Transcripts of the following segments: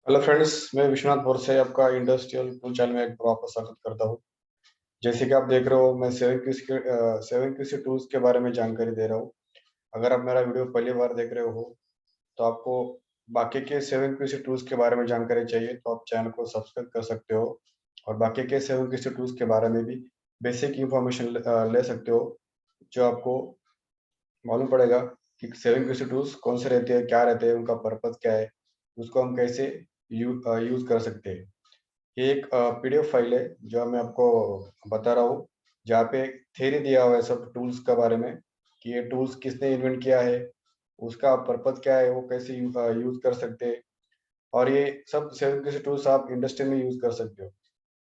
Hello friends, मैं विश्वनाथ भोर से आपका इंडस्ट्रियल टूल चैनल में एक बार वापस स्वागत करता हूँ। जैसे कि आप देख रहे हो, मैं सेवन क्यूसी टूल्स के बारे में जानकारी दे रहा हूँ। अगर आप मेरा वीडियो पहली बार देख रहे हो तो आपको बाकी के सेवन क्यूसी टूल्स के बारे में जानकारी चाहिए तो आप चैनल को सब्सक्राइब कर सकते हो और बाकी के सेवन क्यूसी टूल्स के बारे में भी बेसिक इंफॉर्मेशन ले सकते हो, जो आपको मालूम पड़ेगा कि सेवन क्यूसी टूल्स कौन से रहते हैं, क्या रहते हैं, उनका पर्पज क्या है, उसको हम कैसे यूज कर सकते हैं। ये एक पीडीएफ फाइल है जो मैं आपको बता रहा हूँ, जहाँ पे थ्योरी दिया हुआ है सब टूल्स के बारे में कि ये टूल्स किसने इन्वेंट किया है, उसका पर्पज क्या है, वो कैसे यूज कर सकते हैं। और ये सब सेवन कैसे टूल्स आप इंडस्ट्री में यूज कर सकते हो।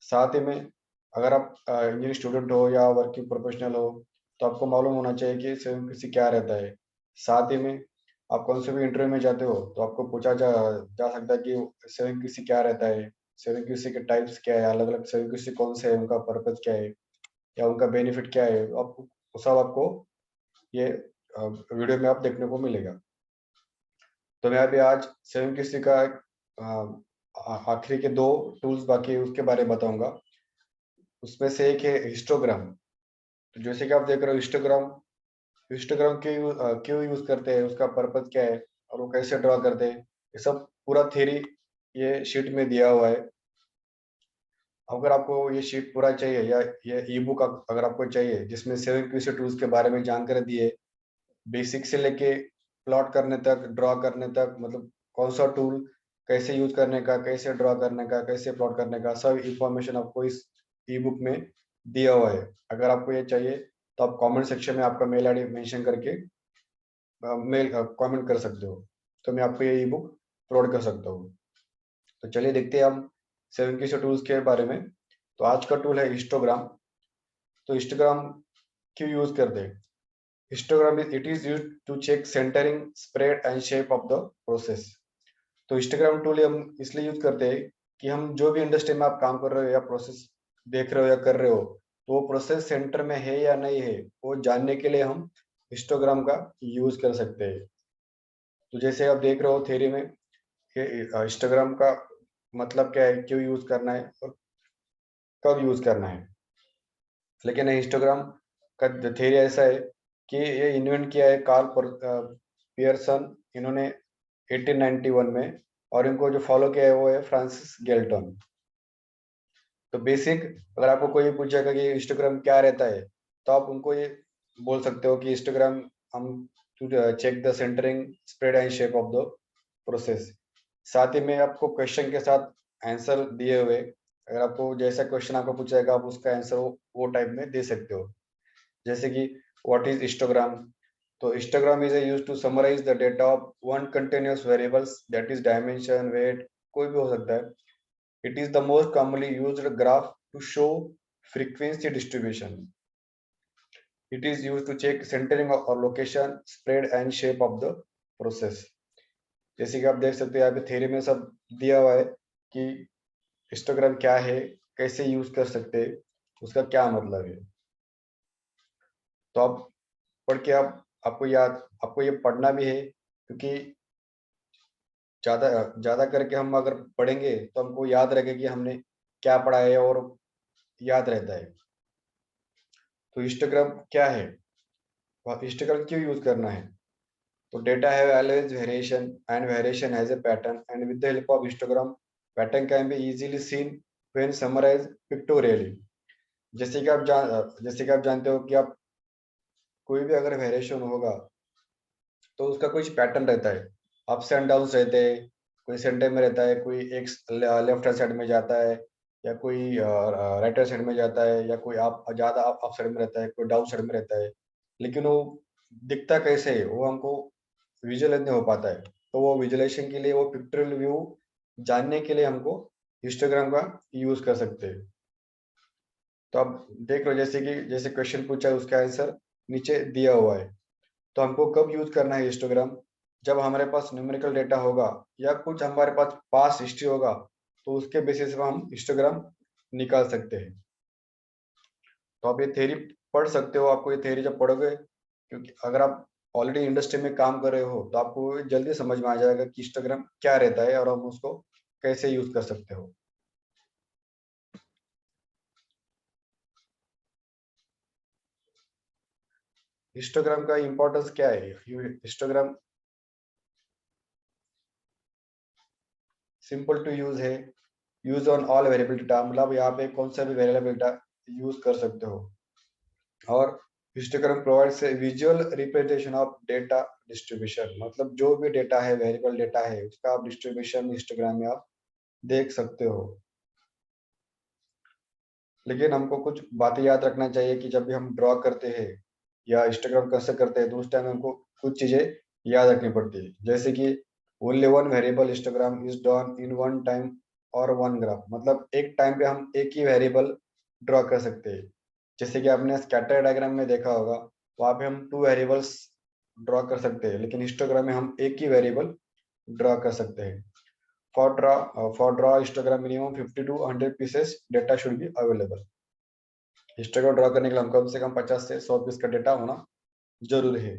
साथ ही में अगर आप इंजीनियरिंग स्टूडेंट हो या वर्किंग प्रोफेशनल हो तो आपको मालूम होना चाहिए कि सेवन कैसे क्या रहता है। साथ ही में आप कौन से भी इंटरव्यू में जाते हो तो आपको पूछा जा सकता है कि सेवन कैसे क्या रहता है, सेवन क्यूसी के टाइप्स क्या है, अलग अलग सेवन क्यूसी कौन से है, उनका पर्पज क्या है या उनका बेनिफिट क्या है। आपको वो सब आपको ये वीडियो में आप देखने को मिलेगा। तो मैं अभी आज सेवन क्यूसी का आखिरी के दो टूल्स बाकी है उसके बारे में बताऊंगा। उसमें से एक है हिस्टोग्राम। तो जैसे कि आप देख रहे हो, हिस्टोग्राम हिस्टोग्राम क्यों यूज करते हैं, उसका पर्पज क्या है और वो कैसे ड्रॉ करते हैं, ये सब पूरा थ्योरी ये शीट में दिया हुआ है। अगर आपको ये शीट पूरा चाहिए या ये ई बुक अगर आपको चाहिए जिसमें सेवन क्यूसी टूल्स के बारे में जानकारी दी है, बेसिक से लेके प्लॉट करने तक, ड्रॉ करने तक, मतलब कौन सा टूल कैसे यूज करने का, कैसे ड्रॉ करने का, कैसे प्लॉट करने का, सब इंफॉर्मेशन आपको इस ई बुक में दिया हुआ है। अगर आपको ये चाहिए तो आप कमेंट सेक्शन में आपका मेल आईडी मेंशन करके मेल कमेंट कर सकते हो, तो मैं आपको ये ई बुक प्रोवाइड कर सकता हूँ। तो चलिए देखते हैं हम सेवन की टूल्स के बारे में। तो आज का टूल है हिस्टोग्राम। तो हिस्टोग्राम क्यों यूज करते हैं? Histogram it is use to check centring, spread and shape of the process. तो हिस्टोग्राम टूल हम इसलिए यूज करते हैं कि हम जो भी इंडस्ट्री में आप काम कर रहे हो या प्रोसेस देख रहे हो या कर रहे हो, तो वो प्रोसेस सेंटर में है या नहीं है, वो जानने के लिए हम हिस्टोग्राम का यूज कर सकते हैं। तो जैसे आप देख रहे हो थ्योरी में कि हिस्टोग्राम का मतलब क्या है, क्यों यूज करना है और कब यूज करना है। लेकिन हिस्टोग्राम का थ्योरी ऐसा है कि ये इन्वेंट किया है पियर्सन, इन्होंने 1891 में, और इनको जो फॉलो किया है वो है फ्रांसिस गेल्टन। तो बेसिक अगर आपको कोई पूछेगा कि हिस्टोग्राम क्या रहता है, तो आप उनको ये बोल सकते हो कि हिस्टोग्राम हम to check the centring, spread and shape of the process. साथ ही में आपको क्वेश्चन के साथ आंसर दिए हुए, अगर आपको जैसा क्वेश्चन आपको पूछेगा आप उसका आंसर वो टाइप में दे सकते हो। जैसे कि व्हाट इज हिस्टोग्राम? तो histogram is use to summarise the data of one continuous variables, that is dimension, weight, कोई भी हो सकता है। It is the most commonly used graph to show frequency distribution. It is used to check centering or location, spread and shape of the process. जैसे कि आप देख सकते हैं यहाँ पे थ्योरी में सब दिया हुआ है कि हिस्टोग्राम क्या है, कैसे यूज कर सकते हैं, उसका क्या मतलब है। तो आप पढ़ के आपको ये पढ़ना भी है, क्योंकि ज्यादा ज्यादा करके हम अगर पढ़ेंगे तो हमको याद रहेगा कि हमने क्या पढ़ा है और याद रहता है। तो हिस्टोग्राम क्या है, हिस्टोग्राम क्यों यूज करना है? तो data have always variation and variation has a pattern, and with the help of histogram, pattern can be easily seen when summarized pictorially. जैसे कि आप जानते हो कि आप कोई भी अगर वेरिएशन होगा तो उसका कुछ पैटर्न रहता है, अप्स एंड डाउन्स रहते हैं, कोई सेंटर में रहता है, कोई एक लेफ्ट हैंड साइड में जाता है, या कोई राइट हैंड साइड में जाता है, या कोई आप ज्यादा अप साइड में रहता है, कोई डाउन साइड में रहता है। लेकिन वो दिखता कैसे है वो हमको विजुअलाइज नहीं हो पाता है। तो वो विजुअलाइजेशन के लिए, वो पिक्टोरियल व्यू जानने के लिए हमको हिस्टोग्राम का यूज कर सकते हैं। तो आप देख लो, जैसे क्वेश्चन पूछा है उसका आंसर नीचे दिया हुआ है। तो हमको कब यूज करना है हिस्टोग्राम? जब हमारे पास न्यूमेरिकल डेटा होगा या कुछ हमारे पास पास हिस्ट्री होगा, तो उसके बेसिस पे हम हिस्टोग्राम निकाल सकते हैं। तो आप ये थ्योरी पढ़ सकते हो। आपको ये थ्योरी जब पढ़ोगे, क्योंकि अगर आप ऑलरेडी इंडस्ट्री में काम कर रहे हो तो आपको जल्दी समझ में आ जाएगा कि हिस्टोग्राम क्या रहता है और हम उसको कैसे यूज कर सकते हो। हिस्टोग्राम का इंपॉर्टेंस क्या है? हिस्टोग्राम सिंपल टू यूज है, use on all variable data, मतलब यहाँ पे कौन सा भी वेरिएबल डेटा यूज कर सकते हो। और histogram provides visual representation of data distribution, मतलब जो भी डेटा है, वेरिएबल डेटा है, उसका आप डिस्ट्रीब्यूशन हिस्टोग्राम में आप देख सकते हो। लेकिन हमको कुछ बातें याद रखना चाहिए कि जब भी हम ड्रॉ करते हैं या हिस्टोग्राम कैसे करते हैं, तो उस टाइम हमको कुछ चीजें याद रखनी पड़ती है, जैसे कि only one variable histogram is done in one time और वन ग्राफ, मतलब एक टाइम पे हम एक ही वेरिएबल ड्रॉ कर सकते हैं। जैसे कि आपने स्कैटर डायग्राम में देखा होगा, वहां पे हम टू वेरिएबल्स ड्रॉ कर सकते हैं, लेकिन हिस्टोग्राम में हम एक ही वेरिएबल ड्रॉ कर सकते हैं। For draw histogram minimum 50 to 100 pieces data should be available। Histogram draw करने के लिए हम कम से कम 50 से 100 पीस का डेटा होना जरूरी है।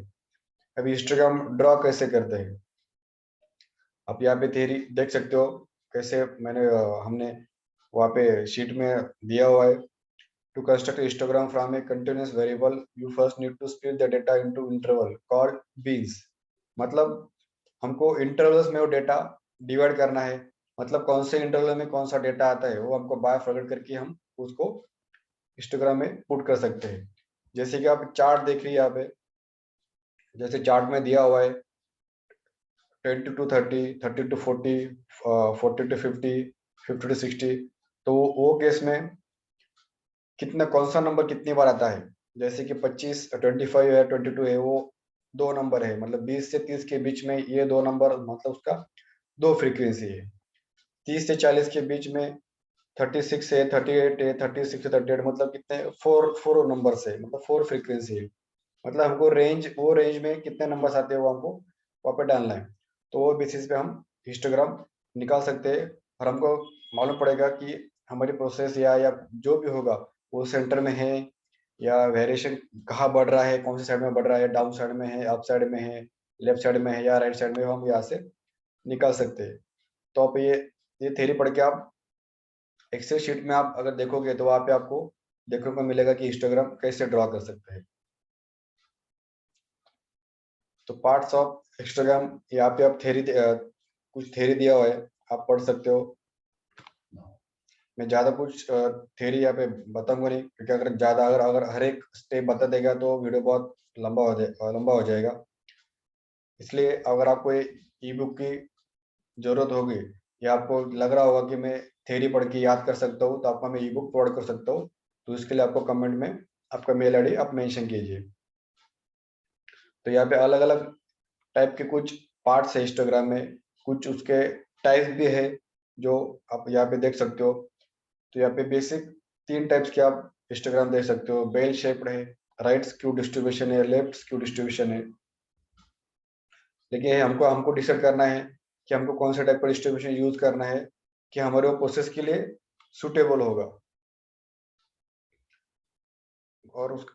अभी हिस्टोग्राम ड्रॉ कैसे करते हैं, आप यहाँ पे थियरी देख सकते हो कैसे हमने वहाँ पे शीट में दिया हुआ है। To construct histogram from a continuous variable you first need to split the data into interval called bins, मतलब हमको इंटरवल्स में वो डेटा डिवाइड करना है, मतलब कौन से इंटरवल में कौन सा डेटा आता है वो हमको बाय फॉरवर्ड करके हम उसको हिस्टोग्राम में पुट कर सकते हैं। जैसे कि आप चार्ट देख रही है यहाँ पे, जैसे चार्ट में दिया हुआ है 20 to 30, 30 to 40, 40 to 50, 50 to 60, तो वो केस में कितना कौन सा नंबर कितनी बार आता है, जैसे कि 25, 25 है, 22 है, वो दो नंबर है, मतलब 20 से 30 के बीच में ये दो नंबर, मतलब उसका दो फ्रीक्वेंसी है। 30 से 40 के बीच में 36 है, 38 है, 36 से 38, मतलब कितने, फोर फोर नंबर है, मतलब फोर फ्रीक्वेंसी है, मतलब हमको वो रेंज में कितने नंबर्स आते हैं वो हमको वहाँ पे डालना है। तो वो बेसिस पे हम हिस्टोग्राम निकाल सकते हैं, और हमको मालूम पड़ेगा कि हमारी प्रोसेस या जो भी होगा वो सेंटर में है, या वेरिएशन कहाँ बढ़ रहा है, कौन सी साइड में बढ़ रहा है, डाउन साइड में है, अप साइड में है, लेफ्ट साइड में है या राइट साइड में, हम यहाँ से निकाल सकते हैं। तो आप ये थ्योरी पढ़ के आप एक्सेल शीट में आप अगर देखोगे तो वहाँ पे आपको देखने को मिलेगा कि हिस्टोग्राम कैसे ड्रॉ कर सकते हैं। तो पार्ट्स ऑफ हिस्टोग्राम यहाँ पे आप कुछ थ्योरी दिया हुआ है, आप पढ़ सकते हो। मैं ज्यादा कुछ थ्योरी यहाँ पे बताऊंगा नहीं, क्योंकि अगर हर एक स्टेप बता देगा तो वीडियो बहुत लंबा हो जाएगा। इसलिए अगर आपको ई बुक की जरूरत होगी या आपको लग रहा होगा कि मैं थ्योरी पढ़ के याद कर सकता हूँ, तो आपको मैं ई बुक प्रोवाइड कर सकता हूँ। तो इसके लिए आपको कमेंट में आपका मेल आईडी आप मेंशन कीजिए। तो यहाँ पे अलग अलग टाइप के कुछ पार्ट्स है हिस्टोग्राम में, कुछ उसके टाइप्स भी है जो आप यहाँ पे देख सकते हो। तो यहाँ पे बेसिक 3 टाइप्स के आप हिस्टोग्राम देख सकते हो। बेल शेप्ड है, राइट स्क्यू डिस्ट्रीब्यूशन है, लेफ्ट स्क्यू डिस्ट्रीब्यूशन है। लेकिन हमको हमको डिसाइड करना है कि हमको कौन सा टाइप का डिस्ट्रीब्यूशन यूज करना है कि हमारे वो प्रोसेस के लिए सुटेबल होगा। और उस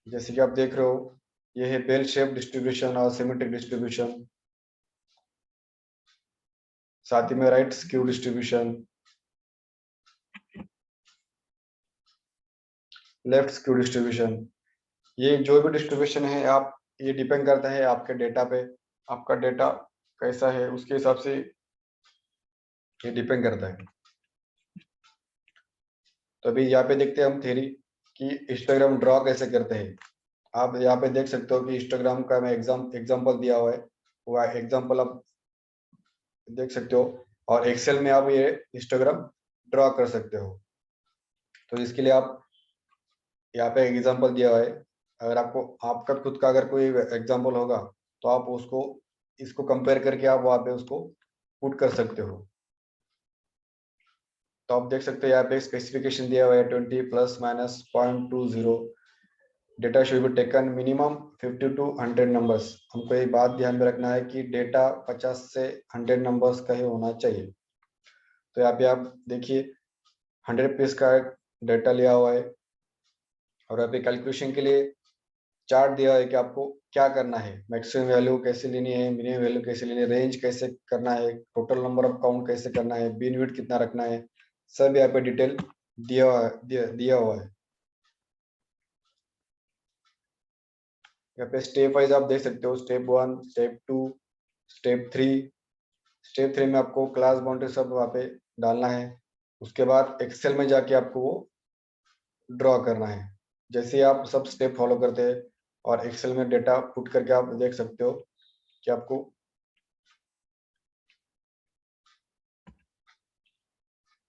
जैसे कि आप देख रहे हो, ये है बेल शेप डिस्ट्रीब्यूशन और सिमेट्रिक डिस्ट्रीब्यूशन, साथ ही में right skew distribution, left skew distribution. ये जो भी डिस्ट्रीब्यूशन है आप, ये डिपेंड करता है आपके डेटा पे, आपका डेटा कैसा है उसके हिसाब से ये डिपेंड करता है। तो अभी यहाँ पे देखते हैं हम थ्योरी कि हिस्टोग्राम ड्रॉ कैसे करते हैं। आप यहाँ पे देख सकते हो कि हिस्टोग्राम का मैं एग्जांपल दिया हुआ है, वो एग्जांपल आप देख सकते हो, और एक्सेल में आप ये हिस्टोग्राम ड्रॉ कर सकते हो। तो इसके लिए आप यहाँ पे एग्जांपल दिया हुआ है, अगर आपको आपका खुद का अगर कोई एग्जांपल होगा तो आप उसको इसको कंपेयर करके आप वहाँ पे उसको पुट कर सकते हो। तो आप देख सकते हो यहाँ पे स्पेसिफिकेशन दिया हुआ है 20 plus minus 0.20, data should be taken minimum 50 to 100 numbers. हमको ये बात ध्यान में रखना है कि डेटा 50 से 100 नंबर्स का ही होना चाहिए। तो यहाँ पे आप देखिए 100 पीस का डेटा लिया हुआ है, और यहाँ पे कैलकुलेशन के लिए चार्ट दिया है कि आपको क्या करना है, मैक्सिमम वैल्यू कैसे लेनी है, मिनिमम वैल्यू कैसे लेनी है, रेंज कैसे करना है, टोटल नंबर ऑफ काउंट कैसे करना है, बीन विड्थ कितना रखना है, सब यहाँ पे डिटेल दिया हुआ है। यहाँ पे स्टेप वाइज आप देख सकते हो, स्टेप 1, स्टेप 2, स्टेप 3। स्टेप 3 में आपको क्लास बाउंड्री सब वहाँ पे डालना है। उसके बाद एक्सेल में जाके आपको वो ड्रॉ करना है। जैसे ही आप सब स्टेप फॉलो करते हैं और एक्सेल में डेटा पुट करके आप देख सकते हो कि आपको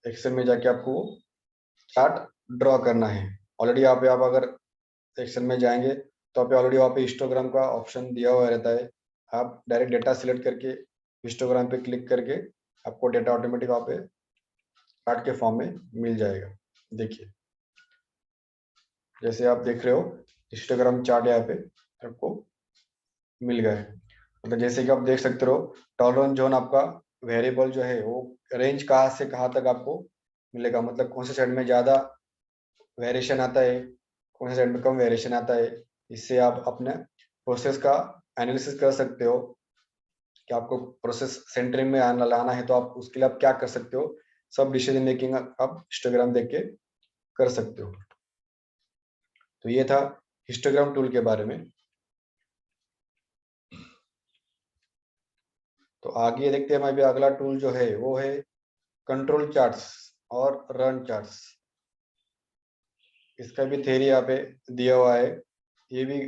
एक्सेल में जाके आपको चार्ट ड्रॉ करना है। ऑलरेडी यहाँ पे आप अगर एक्सेल में जाएंगे तो आप ऑलरेडी वहाँ पे हिस्टोग्राम का ऑप्शन दिया हुआ रहता है। आप डायरेक्ट डेटा सिलेक्ट करके हिस्टोग्राम पे क्लिक करके आपको डेटा ऑटोमेटिक वहाँ पे चार्ट के फॉर्म में मिल जाएगा। देखिए, जैसे आप देख रहे हो हिस्टोग्राम चार्ट यहाँ पे आपको मिल गया है। मतलब जैसे कि आप देख सकते हो टॉलरेंस जोन आपका वेरिएबल जो है वो रेंज कहाँ से कहाँ तक आपको मिलेगा, मतलब कौन से साइड में ज़्यादा वेरिएशन आता है, कौन से साइड में कम वेरिएशन आता है। इससे आप अपने प्रोसेस का एनालिसिस कर सकते हो कि आपको प्रोसेस सेंटरिंग में लाना है तो आप उसके लिए आप क्या कर सकते हो। सब डिसीजन मेकिंग आप हिस्टोग्राम देख के कर सकते हो। तो ये था हिस्टोग्राम टूल के बारे में। तो आगे देखते हैं मैं भी, अगला टूल जो है वो है कंट्रोल चार्ट्स और रन चार्ट्स। इसका भी थ्योरी यहाँ पे दिया हुआ है। ये भी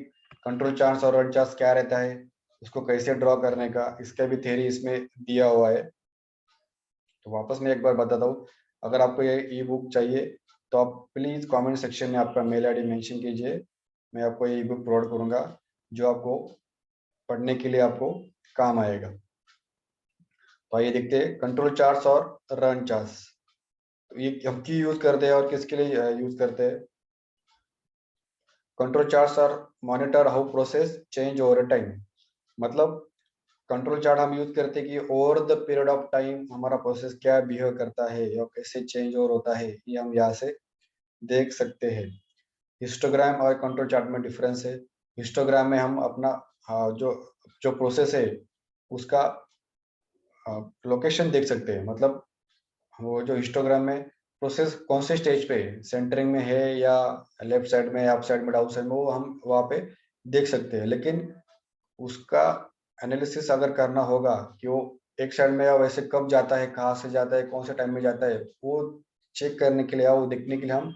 कंट्रोल चार्ट्स और रन चार्ट्स क्या रहता है, इसको कैसे ड्रॉ करने का, इसका भी थ्योरी इसमें दिया हुआ है। तो वापस मैं एक बार बताता हूँ, अगर आपको ये ई बुक चाहिए तो आप प्लीज़ कमेंट सेक्शन में आपका मेल आईडी मेंशन कीजिए। मैं आपको ये ई बुक प्रोवाइड करूँगा जो आपको पढ़ने के लिए आपको काम आएगा। तो आइए देखते हैं कंट्रोल चार्ट्स और रन चार्ट्स। तो ये हम क्यों यूज करते हैं और किसके लिए यूज करते हैं। Control charts are monitor how process change over time. मतलब कंट्रोल चार्ट हम यूज करते हैं कि over the period of time हमारा प्रोसेस क्या बिहेव करता है या कैसे चेंज ओवर होता है, ये हम यहाँ से देख सकते हैं। हिस्टोग्राम और कंट्रोल चार्ट में डिफरेंस है। हिस्टोग्राम में हम अपना जो जो प्रोसेस है उसका लोकेशन देख सकते हैं। मतलब वो जो हिस्टोग्राम में प्रोसेस कौन से स्टेज पे है, सेंटरिंग में है या लेफ्ट साइड में, अप साइड में, डाउन साइड में, वो हम वहाँ पे देख सकते हैं। लेकिन उसका एनालिसिस अगर करना होगा कि वो एक साइड में या वैसे कब जाता है, कहाँ से जाता है, कौन से टाइम में जाता है, वो चेक करने के लिए या वो देखने के लिए हम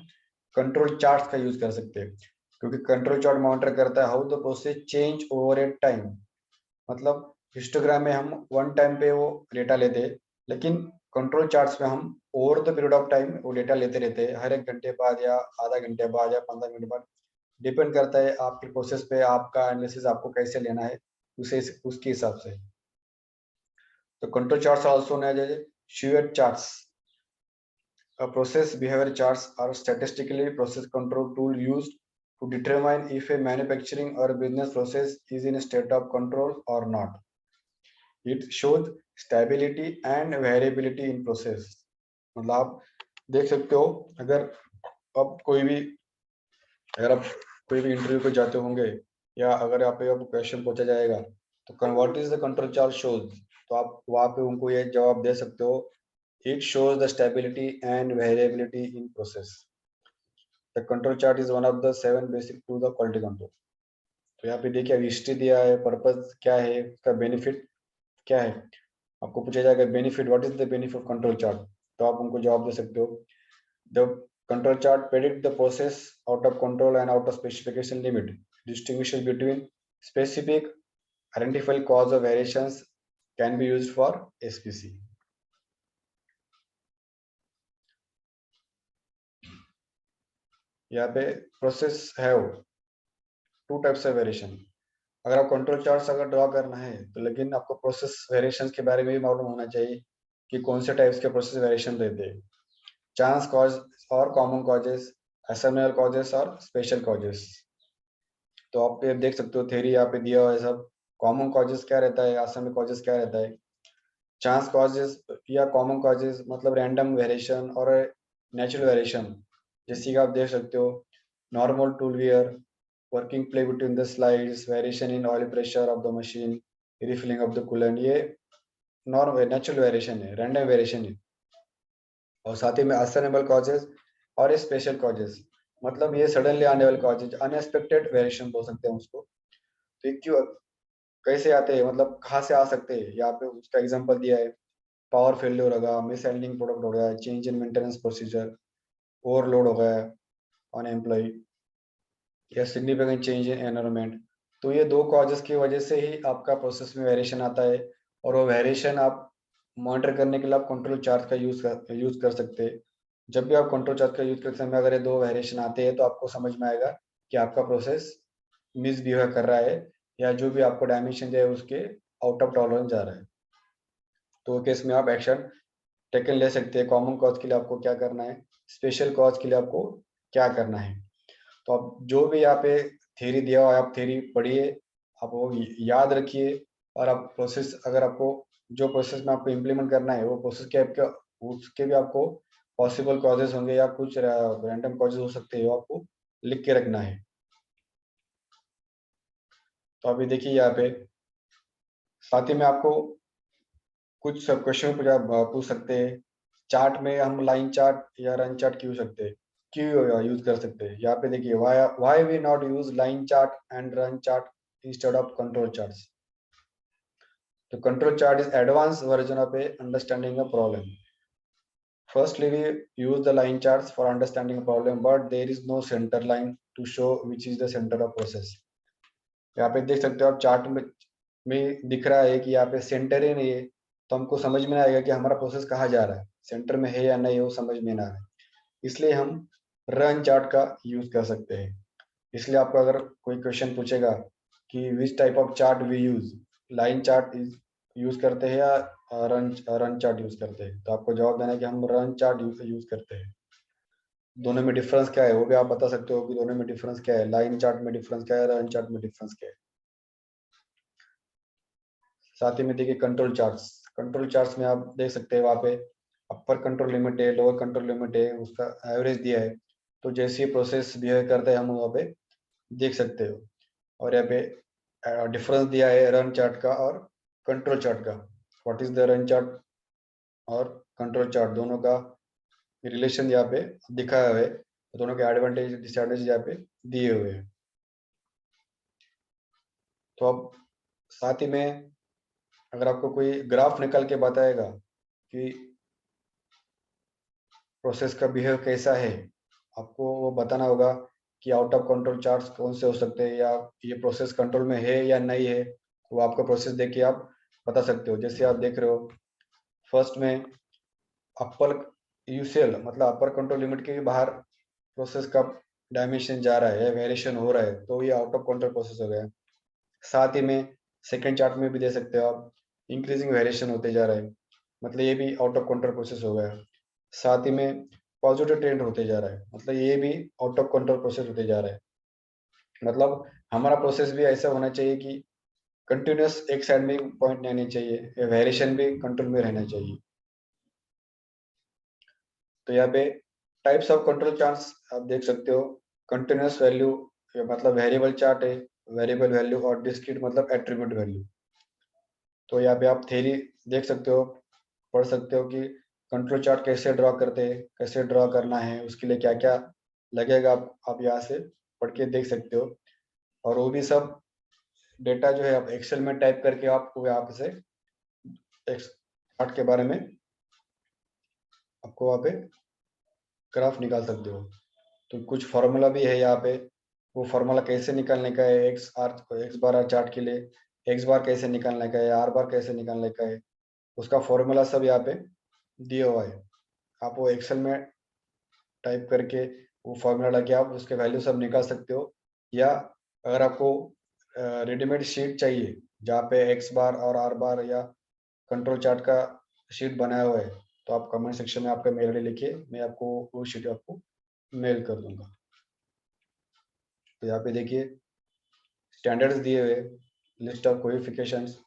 कंट्रोल चार्ट्स का यूज कर सकते हैं। क्योंकि कंट्रोल चार्ट मॉनिटर करता है how the process change over A time. मतलब हिस्टोग्राम में हम वन टाइम पे वो डेटा लेते हैं, लेकिन कंट्रोल चार्ट्स में हम over the period of time वो डेटा लेते रहते हैं, हर एक घंटे बाद या आधा घंटे बाद या 15 मिनट बाद। डिपेंड करता है आपके प्रोसेस पे, आपका एनालिसिस आपको कैसे लेना है उसे उसके हिसाब से। तो control charts also known as shared charts. Process behavior charts are statistically process control tool used to determine if a manufacturing or business process is in a state of control or not. It shows stability and variability in process. मतलब आप देख सकते हो, अगर अब कोई भी अगर आप कोई भी इंटरव्यू पे जाते होंगे या अगर आप पे क्वेश्चन पूछा जाएगा तो what is the control chart shows, तो आप वहाँ पे उनको ये जवाब दे सकते हो, it shows the stability and variability in process. The control chart is one of the 7 basic tools of quality control. तो यहाँ पे देखिए हिस्ट्री दिया है, पर्पस क्या है, उसका बेनिफिट क्या है। आपको पूछा जाएगा benefit, what is the benefit of control chart, तो आप उनको जवाब दे सकते हो। The control chart predict the process out of control and out of specification limit, distinguishes between specific identified cause of variations, can be used for SPC. यहाँ पे process है two types of variation. अगर आप control charts अगर draw करना है तो लेकिन आपको प्रोसेस वेरिएशंस के बारे में भी मालूम होना चाहिए कि कौन से टाइप्स के प्रोसेस वेरिएशन रहते हैं। चांस कॉज और कॉमन कॉजेस, एसएमएल कॉजेस और स्पेशल कॉजेस। तो आप ये देख सकते हो थ्योरी यहाँ पे दिया हुआ है सब। कॉमन कॉजेस क्या रहता है, एसएमएल कॉजेस क्या रहता है। चांस कॉजेस या कॉमन कॉजेस मतलब रैंडम वेरिएशन और नेचुरल वेरिएशन। जैसे कि आप देख सकते हो normal tool wear, working play between the slides, variation in oil pressure of the machine, refilling of the coolant, ये नॉर्मल नेचुरल वेरिएशन है, रैंडम वेरिएशन है। और साथ ही में असर्टेनेबल कॉजेज और स्पेशल कॉजेज, मतलब ये सडनली आने वाले कॉजेज, अनएक्सपेक्टेड वेरिएशन बोल सकते हैं उसको। तो ये क्यों कैसे आते हैं, मतलब कहाँ से आ सकते हैं, यहाँ पे उसका एग्जांपल दिया है। पावर फेल्योर होगा, मिस हैंडलिंग प्रोडक्ट हो गया, change in maintenance procedure, overload हो गया ऑन एम्प्लॉय, या सिग्निफिकेंट चेंज इन एनवायरनमेंट। तो ये दो कॉजेस की वजह से ही आपका प्रोसेस में वेरिएशन आता है। और वो वेरिएशन आप मॉनिटर करने के लिए आप कंट्रोल चार्ट का यूज कर सकते हैं। जब भी आप कंट्रोल चार्ट का यूज करते समय अगर ये दो वेरिएशन आते हैं तो आपको समझ में आएगा कि आपका प्रोसेस मिसबिहेव कर रहा है, या जो भी आपको डायमेंशन है उसके आउट ऑफ टॉलरेंस जा रहा है। तो केस में आप एक्शन टेकन ले सकते हैं। कॉमन कॉज के लिए आपको क्या करना है, स्पेशल कॉज के लिए आपको क्या करना है। तो आप जो भी यहाँ पे थ्योरी दिया हुआ है आप थ्योरी पढ़िए, आप वो याद रखिए। और आप प्रोसेस, अगर आपको जो प्रोसेस में आपको इम्प्लीमेंट करना है वो प्रोसेस के आपके उसके भी आपको पॉसिबल कॉजेज होंगे या कुछ रैंडम कॉजेज हो सकते हैं, वो आपको लिख के रखना है। तो अभी देखिए यहाँ पे साथ ही में आपको कुछ सब क्वेश्चन पूछ सकते हैं। चार्ट में हम लाइन चार्ट या रन चार्ट क्यों यूज कर सकते हैं। यहाँ पे देखिए why we not use line chart and run chart instead of control charts. तो control chart is advance version of a understanding a problem. Firstly, we use the line charts for understanding a problem, but there is no center line to show which is the center of process. यहाँ पे देख सकते हो आप chart में दिख रहा है कि यहाँ पे सेंटर ही नहीं है, तो हमको समझ में आएगा कि हमारा प्रोसेस कहाँ जा रहा है, सेंटर में है या नहीं वो समझ में ना आए। इसलिए हम रन चार्ट का यूज कर सकते हैं। इसलिए आपको अगर कोई क्वेश्चन पूछेगा कि which type of chart we use, line chart use करते हैं या रन रन चार्ट यूज करते हैं, तो आपको जवाब देना है कि हम रन चार्ट यूज करते हैं। दोनों में डिफरेंस क्या है वो भी आप बता सकते हो कि दोनों में डिफरेंस क्या है, लाइन चार्ट में डिफरेंस क्या है, रन चार्ट में डिफरेंस क्या है। साथ ही में देखिए कंट्रोल चार्ट्स में आप देख सकते हैं, वहाँ पे अपर कंट्रोल लिमिट है, लोअर कंट्रोल लिमिट है, उसका एवरेज दिया है। तो जैसे ही प्रोसेस बिहेव करता है हम वहाँ पे देख सकते हो। और यहाँ पे डिफरेंस दिया है रन चार्ट का और कंट्रोल चार्ट का। What is the run chart और कंट्रोल चार्ट, दोनों का रिलेशन यहाँ पे दिखाया हुआ है, दोनों के एडवांटेज डिसएडवांटेज यहाँ पे दिए हुए हैं। तो अब साथ ही में अगर आपको कोई ग्राफ निकाल के बताएगा कि प्रोसेस का बिहेव कैसा है, आपको वो बताना होगा कि आउट ऑफ कंट्रोल चार्ट्स कौन से हो सकते हैं या ये प्रोसेस कंट्रोल में है या नहीं है। वो आपका प्रोसेस देख के आप बता सकते हो। जैसे आप देख रहे हो फर्स्ट में अपर यूसीएल मतलब अपर कंट्रोल लिमिट के बाहर प्रोसेस का डायमेंशन जा रहा है या वेरिएशन हो रहा है, तो ये आउट ऑफ कंट्रोल प्रोसेस हो गया। साथ ही में सेकेंड चार्ट में भी दे सकते हो आप, इंक्रीजिंग वेरिएशन होते जा रहा है, मतलब ये भी आउट ऑफ कंट्रोल प्रोसेस हो गया। साथ ही में पॉजिटिव ट्रेंड होते जा रहा है, मतलब ये भी आउट ऑफ कंट्रोल प्रोसेस होते जा रहा है। मतलब हमारा प्रोसेस भी ऐसा होना चाहिए कि कंटिन्यूस एक साइड में पॉइंट नहीं आने चाहिए, वेरिएशन भी कंट्रोल में रहना चाहिए। तो यहाँ पे टाइप्स ऑफ कंट्रोल चार्ट्स आप देख सकते हो। कंटिन्यूस वैल्यू मतलब वेरिएबल चार्ट है, वेरिएबल वैल्यू, और डिस्क्रीट मतलब एट्रीब्यूट वैल्यू। तो यहाँ पे आप थ्योरी देख सकते हो, पढ़ सकते हो कि कंट्रोल चार्ट कैसे ड्रॉ करते हैं, कैसे ड्रॉ करना है, उसके लिए क्या क्या लगेगा, आप यहाँ से पढ़ के देख सकते हो। और वो भी सब डेटा जो है आप एक्सेल में टाइप करके आपको यहाँ से चार्ट के बारे में आपको वहाँ पे ग्राफ निकाल सकते हो। तो कुछ फार्मूला भी है यहाँ पे, वो फार्मूला कैसे निकालने का है, एक्स बार आर चार्ट के लिए एक्स बार कैसे निकालने का है, आर बार कैसे निकालने का है, उसका फॉर्मूला सब यहाँ पे दिया हुआ है। आप वो एक्सेल में टाइप करके वो फॉर्मूला लगे आप उसके वैल्यू सब निकाल सकते हो। या अगर आपको रेडीमेड शीट चाहिए जहाँ पे एक्स बार और आर बार या कंट्रोल चार्ट का शीट बनाया हुआ है, तो आप कमेंट सेक्शन में आपका मेल आईडी लिखिए, मैं आपको वो शीट आपको मेल कर दूंगा। तो यहाँ पे देखिए स्टैंडर्ड्स दिए हुए, लिस्ट ऑफ कोएफिशिएंट्स,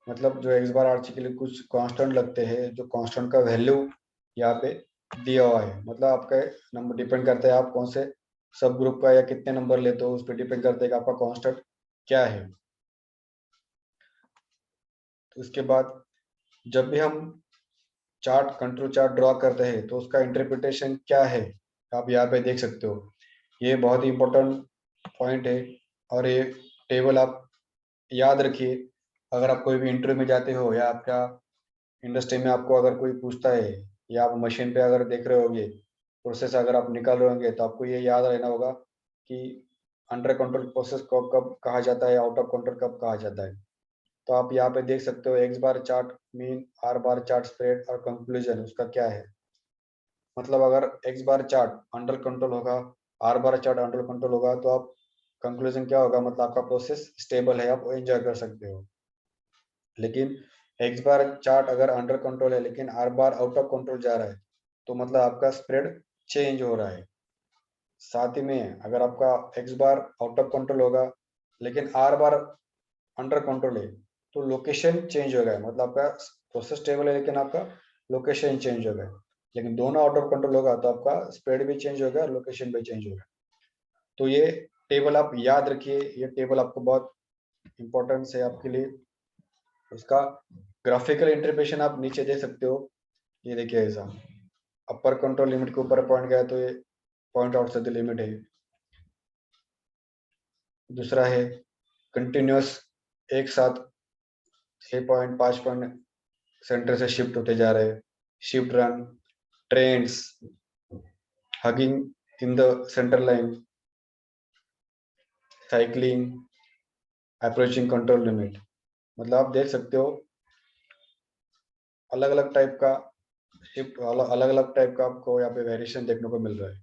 मतलब जो एक्स बार आर के लिए कुछ कांस्टेंट लगते हैं, जो कांस्टेंट का वैल्यू यहाँ पे दिया हुआ है। मतलब आपका नंबर डिपेंड करता है आप कौन से सब ग्रुप का या कितने नंबर लेते हो उस पर डिपेंड करता है कि आपका कांस्टेंट क्या है। तो उसके बाद जब भी हम चार्ट कंट्रोल चार्ट ड्रॉ करते हैं तो उसका इंटरप्रिटेशन क्या है, आप यहाँ पे देख सकते हो। ये बहुत ही इम्पोर्टेंट पॉइंट है। और ये टेबल आप याद रखिए, अगर आप कोई भी इंटरव्यू में जाते हो या आपका इंडस्ट्री में आपको अगर कोई पूछता है या आप मशीन पे अगर देख रहे होगे प्रोसेस अगर आप निकाल रहे होंगे तो आपको ये याद रहना होगा कि अंडर कंट्रोल प्रोसेस को कब कहा जाता है, आउट ऑफ कंट्रोल कब कहा जाता है। तो आप यहाँ पे देख सकते हो X bar chart mean, R bar chart spread और कंक्लूजन उसका क्या है। मतलब अगर X bar chart under control होगा, R bar chart under control होगा, तो आप कंक्लूजन क्या होगा, मतलब आपका प्रोसेस स्टेबल है, आप एंजॉय कर सकते हो। लेकिन एक्स बार चार्ट अगर अंडर कंट्रोल है लेकिन are bar out of control जा रहा है तो मतलब आपका स्प्रेड चेंज हो रहा है। साथ ही में अगर आपका x bar out of control होगा लेकिन आर बार अंडर कंट्रोल है तो लोकेशन चेंज हो गया, मतलब आपका प्रोसेस स्टेबल है लेकिन आपका लोकेशन चेंज हो गया। लेकिन दोनों आउट ऑफ कंट्रोल होगा तो आपका स्प्रेड भी चेंज होगा, लोकेशन भी चेंज होगा। तो ये टेबल आप याद रखिए, ये टेबल आपको बहुत इंपॉर्टेंस है आपके लिए। उसका ग्राफिकल इंटरप्रिटेशन आप नीचे दे सकते हो। ये देखिए ऐसा अपर कंट्रोल लिमिट के ऊपर पॉइंट गया तो ये पॉइंट आउटसाइड द लिमिट है। दूसरा है कंटिन्यूअस, एक साथ 6.5 पॉइंट सेंटर से शिफ्ट होते जा रहे हैं। Shift run, trends, hugging in the centre line, cycling, approaching control limit. मतलब आप देख सकते हो अलग अलग टाइप का शिफ्ट, अलग अलग टाइप का आपको यहाँ पे वेरिएशन देखने को मिल रहा है।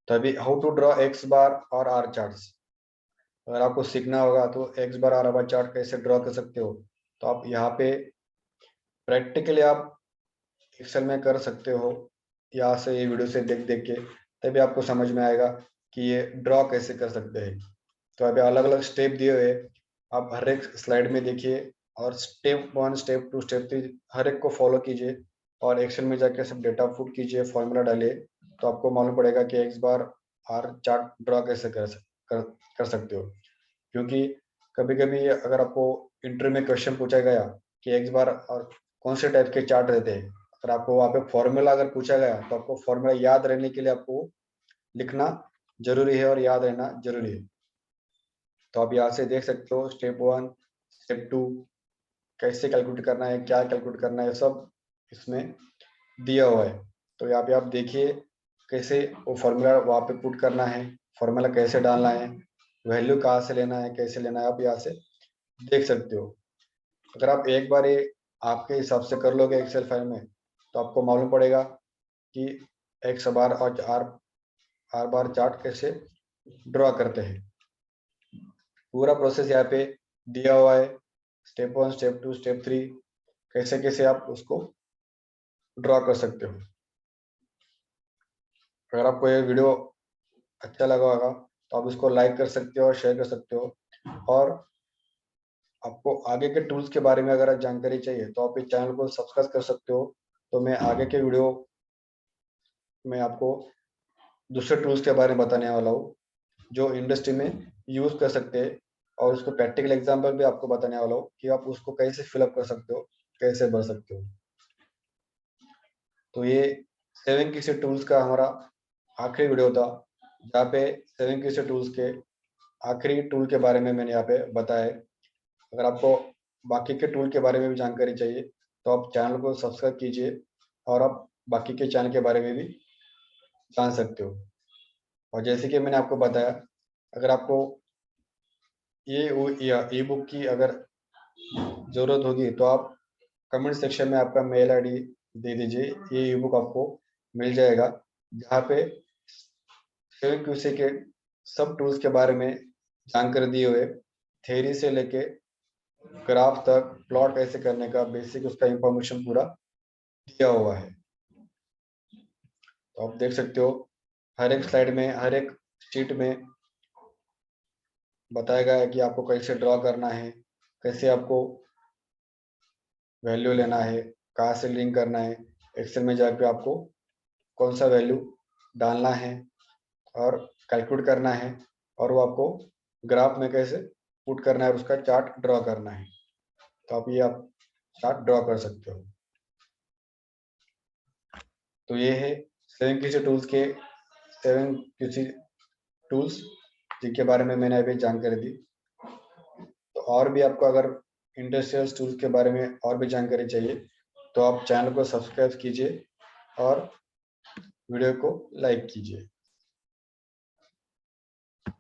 तो अभी हाउ टू ड्रॉ एक्स बार और आर चार्ट्स, अगर आपको सीखना होगा तो x bar are bar chart कैसे ड्रॉ कर सकते हो तो आप यहाँ पे प्रैक्टिकली आप एक्सेल में कर सकते हो। यहाँ से ये वीडियो से देख देख के तभी आपको समझ में आएगा कि ये ड्रॉ कैसे कर सकते हैं। तो अभी अलग अलग स्टेप दिए हुए, आप हर एक स्लाइड में देखिए और स्टेप 1 स्टेप 2 स्टेप 3 हर एक को फॉलो कीजिए और एक्सेल में जाके सब डेटा पुट कीजिए, फॉर्मूला डालिए, तो आपको मालूम पड़ेगा कि X bar R chart draw कैसे कर सकते हो। क्योंकि कभी कभी अगर आपको इंटरव्यू में क्वेश्चन पूछा गया कि एक्स बार और कौन से टाइप के चार्ट रहते हैं, अगर आपको वहाँ पे फॉर्मूला अगर पूछा गया तो आपको फॉर्मूला याद रहने के लिए आपको लिखना जरूरी है और याद रहना जरूरी है। तो आप यहाँ से देख सकते हो स्टेप 1 स्टेप 2 कैसे कैलकुलेट करना है, क्या कैलकुलेट करना है, सब इसमें दिया हुआ है। तो यहाँ पे आप देखिए कैसे वो फॉर्मूला वहाँ पे पुट करना है, फॉर्मूला कैसे डालना है, वैल्यू कहाँ से लेना है, कैसे लेना है, आप यहाँ से देख सकते हो। अगर आप एक बार ये आपके हिसाब से कर लोगे एक्सेल फाइल में तो आपको मालूम पड़ेगा कि एक्स बार और आर आर बार चार्ट कैसे ड्रॉ करते हैं। पूरा प्रोसेस यहाँ पे दिया हुआ है, स्टेप 1 स्टेप 2 स्टेप 3 कैसे कैसे आप उसको ड्रॉ कर सकते हो। अगर आपको ये वीडियो अच्छा लगा होगा तो आप इसको लाइक कर सकते हो और शेयर कर सकते हो। और आपको आगे के टूल्स के बारे में अगर जानकारी चाहिए तो आप इस चैनल को सब्सक्राइब कर सकते हो। तो मैं आगे के वीडियो में आपको दूसरे टूल्स के बारे में बताने वाला हूँ जो इंडस्ट्री में यूज कर सकते हैं, और उसको प्रैक्टिकल एग्जांपल भी आपको बताने वाला हूँ कि आप उसको कैसे फिलअप कर सकते हो, कैसे भर सकते हो। तो ये सेविंग किसी टूल्स का हमारा आखिरी वीडियो था जहाँ पे सेविंग किसी टूल्स के आखिरी टूल के बारे में मैंने यहाँ पे बताया है। अगर आपको बाकी के टूल के बारे में भी जानकारी चाहिए तो आप चैनल को सब्सक्राइब कीजिए और आप बाकी के चैनल के बारे में भी जान सकते हो। और जैसे कि मैंने आपको बताया, अगर आपको ये ई बुक की अगर ज़रूरत होगी तो आप कमेंट सेक्शन में आपका मेल आईडी दे दीजिए, ये ई बुक आपको मिल जाएगा जहाँ पे सेविंग क्यूसी के सब टूल्स के बारे में जानकारी दिए हुए, थ्योरी से लेके ग्राफ तक, प्लॉट कैसे करने का बेसिक उसका इंफॉर्मेशन पूरा दिया हुआ है। तो आप देख सकते हो हर एक स्लाइड में, हर एक शीट में बताया गया है कि आपको कैसे ड्रॉ करना है, कैसे आपको वैल्यू लेना है, कहाँ से लिंक करना है, एक्सेल में जाके आपको कौन सा वैल्यू डालना है और कैलकुलेट करना है, और वो आपको ग्राफ में कैसे पुट करना है और उसका चार्ट ड्रॉ करना है। तो आप चार्ट ड्रॉ कर सकते हो। तो ये है 7QC टूल्स के 7QC टूल्स जिनके बारे में मैंने अभी जानकारी दी। तो और भी आपको अगर इंडस्ट्रियल टूल्स के बारे में और भी जानकारी चाहिए तो आप चैनल को सब्सक्राइब कीजिए और वीडियो को लाइक कीजिए।